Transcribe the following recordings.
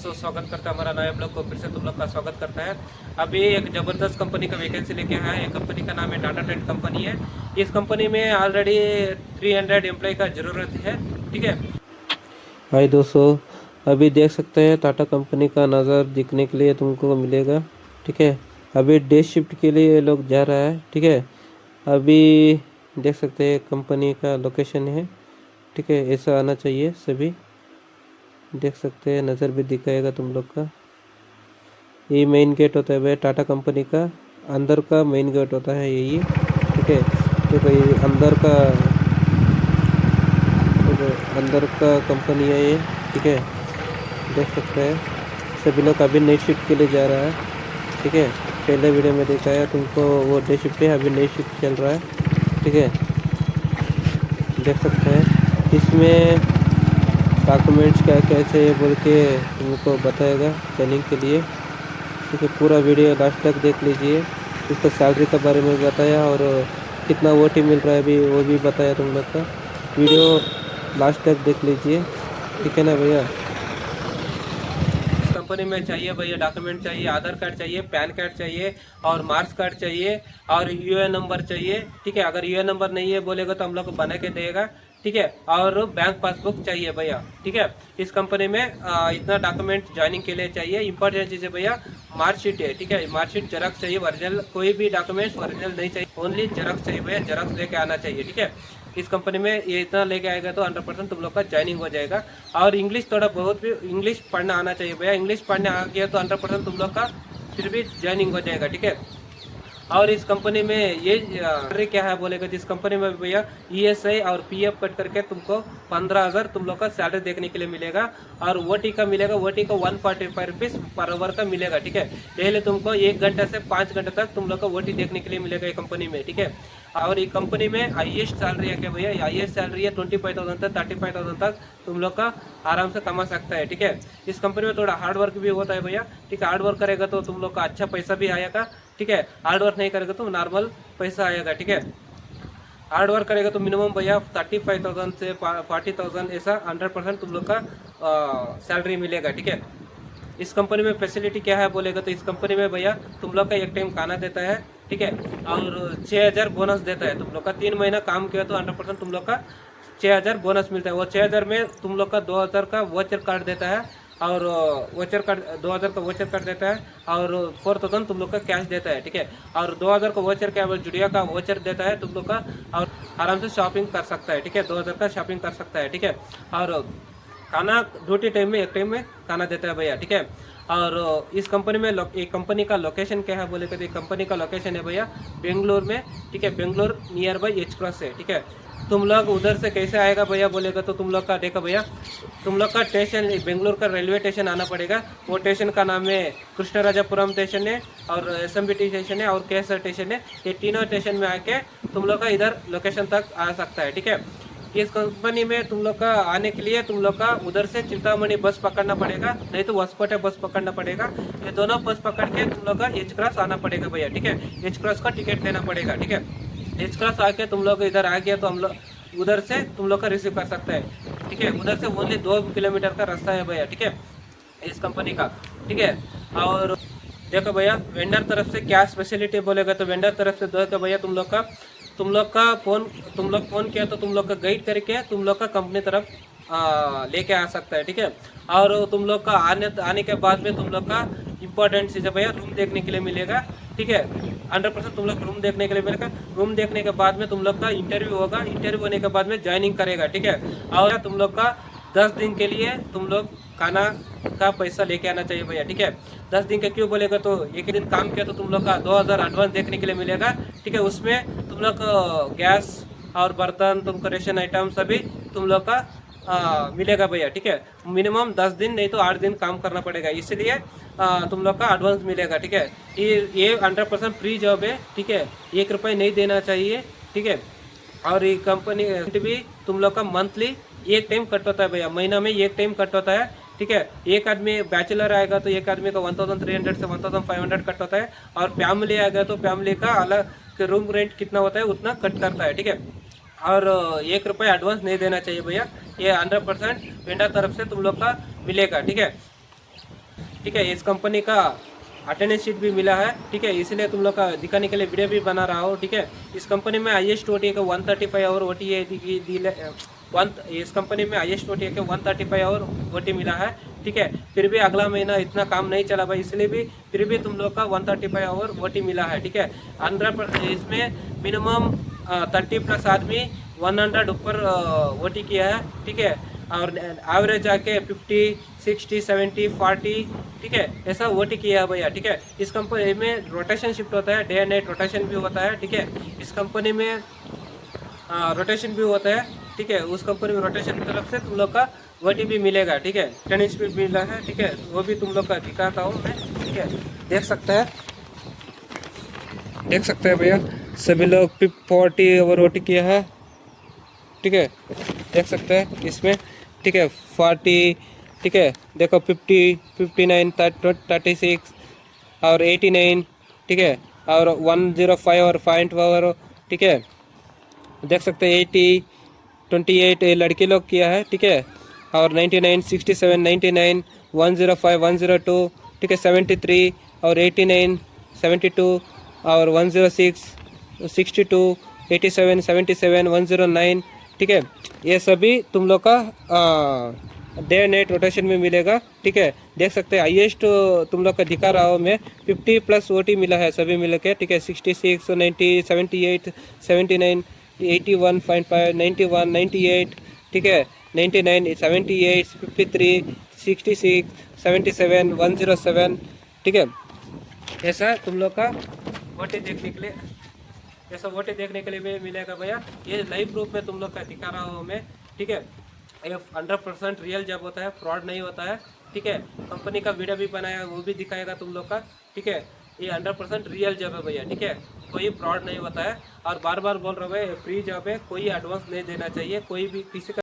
दोस्तों, स्वागत करता है हमारा नया ब्लॉग को फिर से तुम लोग का स्वागत करता है। अभी एक ज़बरदस्त कंपनी का वैकेंसी लेके आया है। ये कंपनी का नाम है टाटा टेंट कंपनी है। इस कंपनी में ऑलरेडी 300 एम्प्लॉय का ज़रूरत है। ठीक है। हाय दोस्तों, अभी देख सकते हैं टाटा कंपनी का नज़र दिखने के लिए तुमको मिलेगा। ठीक है, अभी डे शिफ्ट के लिए ये लोग जा रहा है। ठीक है, अभी देख सकते हैं कंपनी का लोकेशन है। ठीक है, ऐसा आना चाहिए सभी। देख सकते हैं नज़र भी दिखाएगा तुम लोग का। ये मेन गेट होता है भाई टाटा कंपनी का, अंदर का मेन गेट होता है यही। ठीक है, देखो ये अंदर का कंपनी है ये। ठीक है, देख सकते हैं सभी लोग अभी नाइट शिफ्ट के लिए जा रहा है। ठीक है, पहले वीडियो में दिखाया तुमको वो डे शिफ्ट है, अभी नाइट शिफ्ट चल रहा है। ठीक है, देख सकते हैं इसमें डॉक्यूमेंट्स क्या क्या चाहिए बोल के तुमको बताएगा ट्रेनिंग के लिए। ठीक है, पूरा वीडियो लास्ट तक देख लीजिए। इसका सैलरी के बारे में बताया और कितना ओटी मिल रहा है अभी वो भी बताया तुम लोग का। वीडियो लास्ट तक देख लीजिए, ठीक है ना भैया। कंपनी में चाहिए भैया डॉक्यूमेंट चाहिए, आधार कार्ड चाहिए, पैन कार्ड चाहिए और मार्क्स कार्ड चाहिए और यूएन नंबर चाहिए। ठीक है, अगर यूएन नंबर नहीं है बोलेगा तो हम लोग को बना के देगा। ठीक है, और बैंक पासबुक चाहिए भैया। ठीक है, इस कंपनी में इतना डॉक्यूमेंट ज्वाइनिंग के लिए चाहिए। इंपॉर्टेंट चीज़ है भैया मार्कशीट है। ठीक है, मार्कशीट जेरॉक्स चाहिए, ओरिजिनल कोई भी डॉक्यूमेंट ओरिजिनल नहीं चाहिए, ओनली जेरॉक्स चाहिए भैया, जेरॉक्स लेके आना चाहिए। ठीक है, इस कंपनी में ये इतना लेके आएगा तो 100% तुम लोग का ज्वाइनिंग हो जाएगा। और इंग्लिश थोड़ा बहुत भी इंग्लिश पढ़ना आना चाहिए भैया। इंग्लिश पढ़ने आ गया तो 100% तुम लोग का फिर भी ज्वाइनिंग हो जाएगा। ठीक है, और इस कंपनी में ये सैलरी क्या है बोलेगा, जिस कंपनी में भैया ईएसआई और पीएफ कट करके तुमको 15,000 तुम लोग का सैलरी देखने के लिए मिलेगा। और ओटी का मिलेगा, ओटी का 145 रुपीज़ पर आवर का मिलेगा। ठीक है, डेली तुमको 1 घंटे से 5 घंटे तक तुम लोग का ओटी देखने के लिए मिलेगा ये कंपनी में। ठीक है, और ये कंपनी में हाईएस्ट सैलरी है क्या भैया, हाईएस्ट सैलरी है 25,000 तक 35,000 तक तुम लोग का आराम से कमा सकता है। ठीक है, इस कंपनी में थोड़ा हार्ड वर्क भी होता है भैया। ठीक है, हार्ड वर्क करेगा तो तुम लोग का अच्छा पैसा भी आएगा। ठीक है, हार्ड वर्क नहीं करेगा तो नॉर्मल पैसा आएगा। ठीक है, हार्ड वर्क करेगा तो मिनिमम भैया 35,000 से 40,000 ऐसा 100% तुम लोग का सैलरी मिलेगा। ठीक है, इस कंपनी में फैसिलिटी क्या है बोलेगा तो इस कंपनी में भैया तुम लोग का एक टाइम खाना देता है। ठीक है, और 6,000 बोनस देता है। तुम लोग का 3 महीना काम किया तो 100% तुम लोग का 6,000 बोनस मिलता है। वो 6,000 में तुम लोग का 2,000 का वोचर कार्ड देता है और वोचर कार्ड 2,000 का वोचर कार्ड देता है और 4,000 तुम लोग का कैश देता है। ठीक है, और 2,000 का वोचर क्या जुड़िया का वोचर देता है तुम लोग का, और आराम से शॉपिंग कर सकता है। ठीक है, 2,000 का शॉपिंग कर सकता है। ठीक है, और खाना ड्यूटी टाइम में एक टाइम में खाना देता है भैया। ठीक है, और इस कंपनी में एक कंपनी का लोकेशन क्या है बोले तो कंपनी का लोकेशन है भैया बेंगलोर में। ठीक है, Bangalore near by H cross है। ठीक है, तुम लोग उधर से कैसे आएगा भैया बोलेगा तो तुम लोग का देखो भैया, तुम लोग का स्टेशन बेंगलोर का रेलवे स्टेशन आना पड़ेगा। वो स्टेशन का नाम है कृष्णराजापुरम स्टेशन है और एसएमबीटी स्टेशन है और केसर स्टेशन है। ये तीनों स्टेशन में आके तुम लोग का इधर लोकेशन तक आ सकता है। ठीक है, इस कंपनी में तुम लोग का आने के लिए तुम लोग का उधर से चिंतामणि बस पकड़ना पड़ेगा, नहीं तो वसकोटे बस पकड़ना पड़ेगा। ये दोनों बस पकड़ के तुम लोग का एच क्रॉस आना पड़ेगा भैया। ठीक है, एच क्रॉस का टिकट लेना पड़ेगा। ठीक है, एच क्रॉस आके तुम लोग इधर आ गया तो हम लोग उधर से तुम लोग का रिसीव कर सकता है। ठीक है, उधर से ओनली 2 किलोमीटर का रास्ता है भैया। ठीक है, इस कंपनी का। ठीक है, और देखो भैया वेंडर तरफ से क्या स्पेशलिटी बोलेगा तो वेंडर तरफ से देखो भैया तुम लोग का फोन किया तो तुम लोग का गाइड करके तुम लोग का कंपनी तरफ लेके आ सकता है। ठीक है, और तुम लोग का आने के बाद में तुम लोग का इंपॉर्टेंट चीज़ है भैया रूम देखने के लिए मिलेगा। ठीक है, 100% तुम लोग रूम देखने के लिए मिलेगा। रूम देखने के बाद में तुम लोग का इंटरव्यू होगा, इंटरव्यू होने के बाद में ज्वाइनिंग करेगा। ठीक है, और तुम लोग का 10 दिन के लिए तुम लोग खाना का पैसा लेके आना चाहिए भैया। ठीक है, 10 दिन का क्यों बोलेगा तो एक दिन काम किया तो तुम लोग का 2,000 एडवांस देखने के लिए मिलेगा। ठीक है, उसमें तुम लोग गैस और बर्तन तुमको रेशन आइटम सभी तुम लोग का मिलेगा भैया। ठीक है, मिनिमम 10 दिन नहीं तो 8 दिन काम करना पड़ेगा, इसलिए तुम लोग का एडवांस मिलेगा। ठीक है, ये 100% फ्री जॉब है। ठीक है, 1 रुपये नहीं देना चाहिए। ठीक है, और ये कंपनी भी तुम लोग का मंथली एक टाइम कट होता है भैया, महीना में एक टाइम कट होता है। ठीक है, एक आदमी बैचलर आएगा तो एक आदमी का 1,300 से 1,500 कट होता है, और फैमिली आएगा तो फैमिली का अलग रूम रेंट कितना होता है उतना कट करता है। ठीक है, और 1 रुपये एडवांस नहीं देना चाहिए भैया, ये 100% वेंडर तरफ से तुम लोग का मिलेगा। ठीक है, ठीक है। इस कंपनी का अटेंडेंस शीट भी मिला है, ठीक है, इसलिए तुम लोग का दिखाने के लिए वीडियो भी बना रहा हूँ, ठीक है। इस कंपनी में हाईएस्ट OTA का 135 और इस कंपनी में हाईएस्ट OTA के 135 और OT मिला है, ठीक है। फिर भी अगला महीना इतना काम नहीं चला भाई, इसलिए भी फिर भी तुम लोग का 135 और OT मिला है, ठीक है। 100% इसमें मिनिमम 30+ आदमी 100 ऊपर OT किया है, ठीक है। और एवरेज आके 50, 60, 70, 40, ठीक है, ऐसा OT किया है भैया, ठीक है। इस कंपनी में रोटेशन शिफ्ट होता है, डे एंड नाइट रोटेशन भी होता है, ठीक है। इस कंपनी में रोटेशन भी होता है, ठीक है। उस कंपनी में रोटेशन की तरफ से तुम लोग का OT भी मिलेगा, ठीक है। टेनिस भी मिला है, ठीक है, वो भी तुम लोग का दिखाता हूँ मैं, ठीक है। देख सकते हैं भैया, सभी लोग 40 ओवर OT किया है, ठीक है। देख सकते हैं इसमें, ठीक है, 40, ठीक है, देखो 50, 59, 36 और 89, ठीक है, और 105 और 5 ओवर, ठीक है। देख सकते हैं 80, 28 ये लड़के लोग किया है, ठीक है। और 99, 67, 99, 105, 102, ठीक है, 73 और 89, 72 और 106, 62, 87, 77, 109, ठीक है। ये सभी तुम लोग का डे नाइट रोटेशन में मिलेगा, ठीक है। देख सकते हैं हाईएस्ट तुम लोग का दिखा रहा हूँ मैं, 50+ OT मिला है सभी मिल के, ठीक है। 66, 90, 78, 79, 81.5, 91, 98, ठीक है, 99, 78, 53, 66, 77, 107, ठीक है। ऐसा तुम लोग का OT देखने के लिए, ऐसा OT देखने के लिए भी मिलेगा भैया। ये लाइव प्रूफ में तुम लोग का दिखा रहा हूँ मैं, ठीक है। ये 100% रियल जॉब होता है, फ्रॉड नहीं होता है, ठीक है। कंपनी का वीडियो भी बनाया, वो भी दिखाएगा तुम लोग का, ठीक है। ये 100% रियल जॉब है भैया, ठीक है, कोई फ्रॉड नहीं होता है। और बार बार बोल रहा है फ्री जॉब है, कोई एडवांस नहीं देना चाहिए, कोई भी किसी का।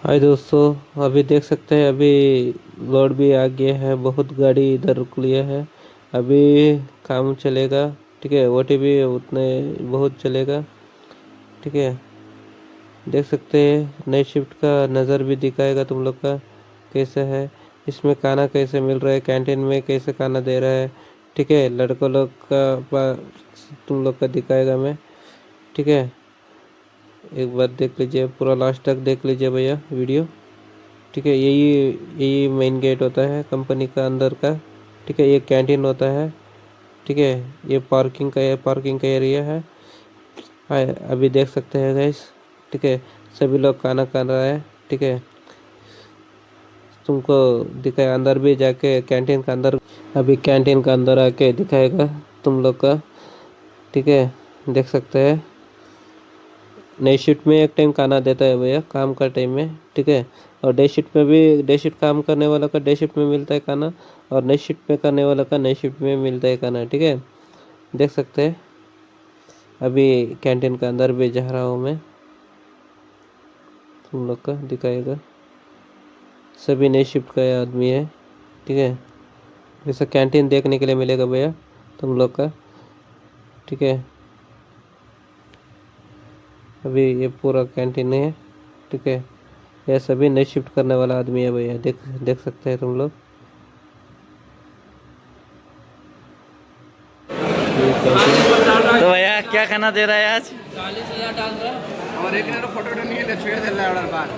हाय दोस्तों, अभी देख सकते हैं अभी लोड भी आ गया है, बहुत गाड़ी इधर रुक लिया है, अभी काम चलेगा, ठीक है। OT भी उतने बहुत चलेगा, ठीक है। देख सकते हैं नई शिफ्ट का नज़र भी दिखाएगा तुम लोग का कैसा है, इसमें खाना कैसे मिल रहा है, कैंटीन में कैसे खाना दे रहा है, ठीक है। लड़कों लोग का तुम लोग का दिखाएगा मैं, ठीक है। एक बार देख लीजिए, पूरा लास्ट तक देख लीजिए भैया वीडियो, ठीक है। यही मेन गेट होता है कंपनी का अंदर का, ठीक है। ये कैंटीन होता है, ठीक है। ये पार्किंग का एरिया है। अभी देख सकते हैं गाइस, ठीक है, सभी लोग खाना खा रहा है, ठीक है। तुमको दिखाया अंदर भी जाके कैंटीन का अंदर, अभी कैंटीन का अंदर आके दिखाएगा तुम लोग का, ठीक है। देख सकते हैं नई शिफ्ट में एक टाइम खाना देता है भैया काम का टाइम में, ठीक है। और डे शिफ्ट में भी, डे शिफ्ट काम करने वाला का डे शिफ्ट में मिलता है खाना, और नई शिफ्ट में करने वाला का नई शिफ्ट में मिलता है खाना, ठीक है। देख सकते हैं अभी कैंटीन का अंदर भी जा रहा हूँ मैं, तुम लोग का दिखाएगा, सभी नई शिफ्ट का आदमी है, ठीक है। जैसा कैंटीन देखने के लिए मिलेगा भैया तुम लोग का, ठीक है। अभी ये पूरा कैंटीन है, ठीक है। ये सभी नई शिफ्ट करने वाला आदमी है भैया, देख सकते हैं तुम लोग। तो भैया क्या खाना दे रहा है आज? 40,000 डाल रहा और एक ने तो फोटो नहीं है, छेड़ दे रहा है बार।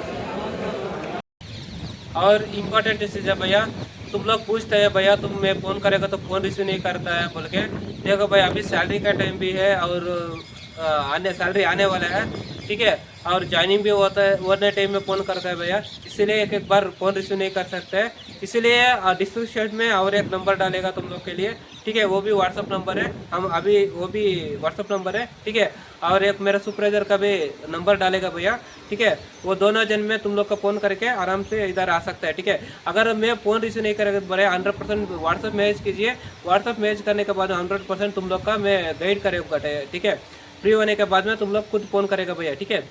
और इम्पोर्टेंट चीज़ है भैया, तुम लोग पूछते हैं भैया तुम मैं फ़ोन करेगा तो फ़ोन रिसीव नहीं करता है बोल के। देखो भाई अभी सैलरी का टाइम भी है और सैलरी आने वाला है, ठीक है। और ज्वाइनिंग भी होता है, वरने टाइम में फ़ोन करता है भैया, इसीलिए एक बार फ़ोन रिसीव नहीं कर सकते हैं। इसीलिए डिस्क्रिप्शन में और एक नंबर डालेगा तुम लोग के लिए, ठीक है। वो भी व्हाट्सअप नंबर है, हम अभी वो भी व्हाट्सअप नंबर है, ठीक है। और एक मेरा सुपरवाइजर का भी नंबर डालेगा भैया, ठीक है। वो दोनों जन में तुम लोग का फ़ोन करके आराम से इधर आ सकता है, ठीक है। अगर मैं फ़ोन रिसीव नहीं करेगा बोले 100% व्हाट्सअप मैसेज कीजिए, व्हाट्सअप मैसेज करने के बाद 100% तुम लोग का मैं गाइड करेगा, ठीक है। फ्री होने के बाद में तुम लोग खुद फ़ोन करेगा भैया, ठीक है।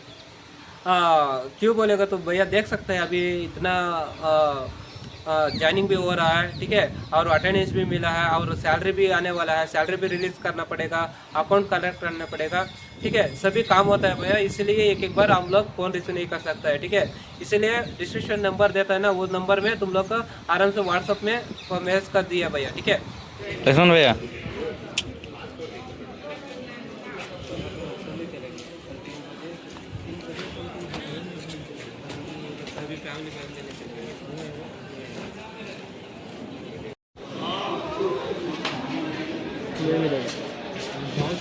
क्यों बोलेगा तो भैया देख सकते हैं अभी इतना ज्वाइनिंग भी हो रहा है, ठीक है। और अटेंडेंस भी मिला है और सैलरी भी आने वाला है, सैलरी भी रिलीज़ करना पड़ेगा, अकाउंट कलेक्ट करना पड़ेगा, ठीक है, सभी काम होता है भैया, इसलिए एक एक बार हम लोग फोन रिसीव नहीं कर सकता है, ठीक है। इसलिए डिस्क्रिप्शन नंबर देता है ना, वो नंबर में तुम लोग को आराम से व्हाट्सअप में मैसेज कर दिया भैया, ठीक है। लक्ष्मण भैया ये मिलेगा। बहुत